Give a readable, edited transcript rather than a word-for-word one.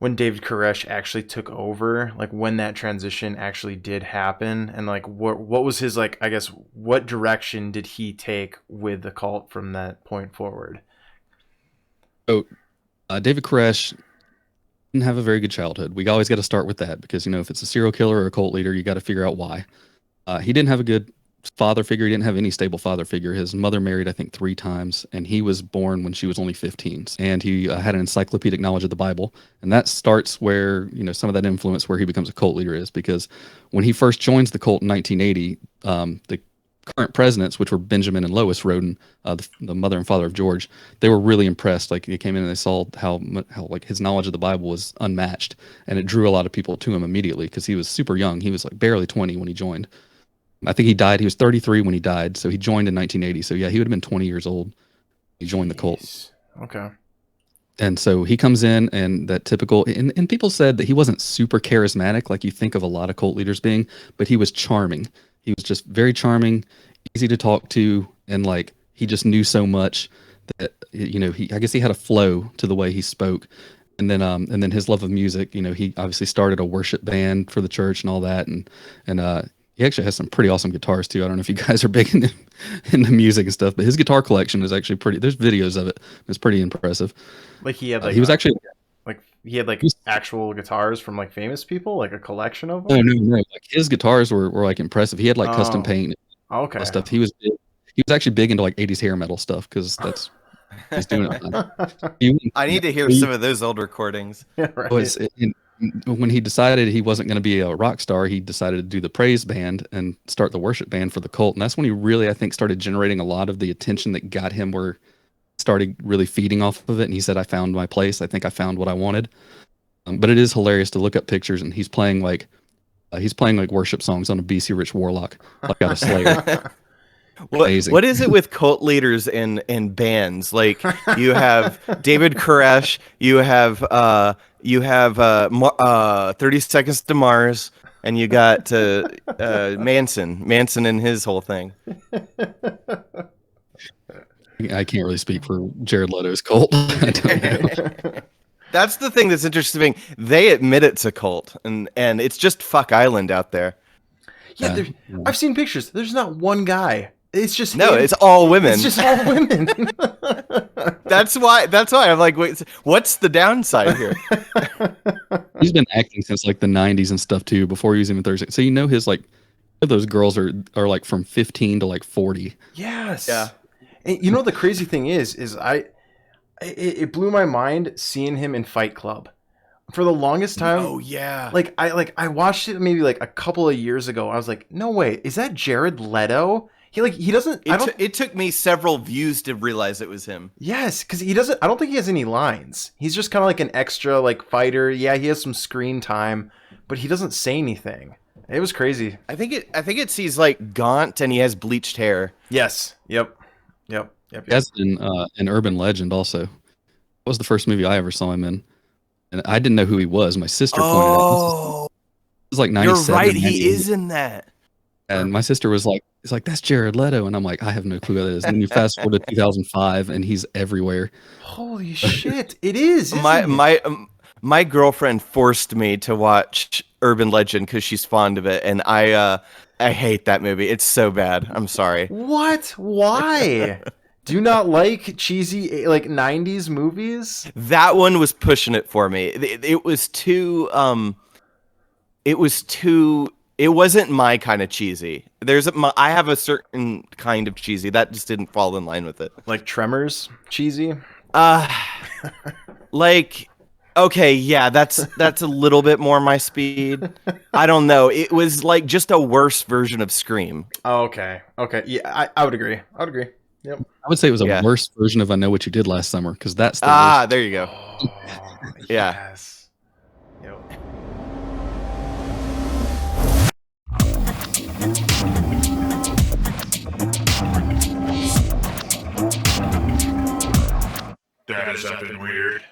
when David Koresh actually took over, like when that transition actually did happen, and like what was his, like, I guess, what direction did he take with the cult from that point forward? So David Koresh didn't have a very good childhood. We always got to start with that because if it's a serial killer or a cult leader, you got to figure out why. He didn't have a good father figure. He didn't have any stable father figure. His mother married, I think, 3 times, and he was born when she was only 15. And he had an encyclopedic knowledge of the Bible, and that starts where some of that influence where he becomes a cult leader is because when he first joins the cult in 1980, the current presidents, which were Benjamin and Lois Roden, the mother and father of George, they were really impressed. Like they came in and they saw how like his knowledge of the Bible was unmatched, and it drew a lot of people to him immediately because he was super young. He was like barely 20 when he joined. I think he died. He was 33 when he died, so he joined in 1980. So yeah, he would have been 20 years old. He joined the cult. Okay. And so he comes in, and that typical, and people said that he wasn't super charismatic like you think of a lot of cult leaders being, but he was charming. He was just very charming, easy to talk to, and like he just knew so much that I guess he had a flow to the way he spoke. And then his love of music, he obviously started a worship band for the church and all that, and he actually has some pretty awesome guitars too. I don't know if you guys are big into music and stuff, but his guitar collection is actually pretty. There's videos of it. It's pretty impressive. Like he had like he was actually like he had like actual guitars from like famous people, like a collection of no, them. no. Like his guitars were like impressive. He had like custom paint Okay. stuff. He was actually big into like 80s hair metal stuff because that's he's doing it. I need to hear some of those old recordings. Yeah, right. When he decided he wasn't going to be a rock star, he decided to do the praise band and start the worship band for the cult. And that's when he really, I think, started generating a lot of the attention that got him where started really feeding off of it. And he said, I found my place. I think I found what I wanted. But it is hilarious to look up pictures, and he's playing like worship songs on a BC Rich Warlock, like out of Slayer. What is it with cult leaders and bands? Like you have David Koresh, you have 30 Seconds to Mars, and you got Manson and his whole thing. I can't really speak for Jared Leto's cult. I don't know. That's the thing that's interesting. They admit it's a cult, and it's just fuck island out there. Yeah, I've seen pictures. There's not one guy. It's just it's all women. It's just all women. That's why I'm like, wait, what's the downside here? He's been acting since like the 90s and stuff too, before he was even 30. So his like those girls are like from 15 to like 40. Yes. Yeah. And the crazy thing is it blew my mind seeing him in Fight Club. For the longest time. Oh yeah. I watched it maybe like a couple of years ago. I was like, no way, is that Jared Leto? He doesn't. It took me several views to realize it was him. Yes, because he doesn't. I don't think he has any lines. He's just kind of like an extra like fighter. Yeah, he has some screen time, but he doesn't say anything. It was crazy. I think he's like gaunt and he has bleached hair. Yes. Yep. That's in Urban Legend also. That was the first movie I ever saw him in, and I didn't know who he was. My sister pointed out. It was like 97. You're right. He is in that. And my sister was like, "It's like that's Jared Leto," and I'm like, "I have no clue who that is." And then you fast forward to 2005, and he's everywhere. Holy shit! It is. My girlfriend forced me to watch Urban Legend because she's fond of it, and I hate that movie. It's so bad. I'm sorry. What? Why? Do you not like cheesy like 90s movies? That one was pushing it for me. It was too. It wasn't my kind of cheesy. I have a certain kind of cheesy that just didn't fall in line with it. Like Tremors cheesy? Like, okay, yeah, that's a little bit more my speed. I don't know. It was like just a worse version of Scream. Oh, okay. Yeah, I would agree. Yep. I would say it was a worse version of I Know What You Did Last Summer, because that's the worst. There you go. Oh, yeah. Yes. Yep. That is effing weird.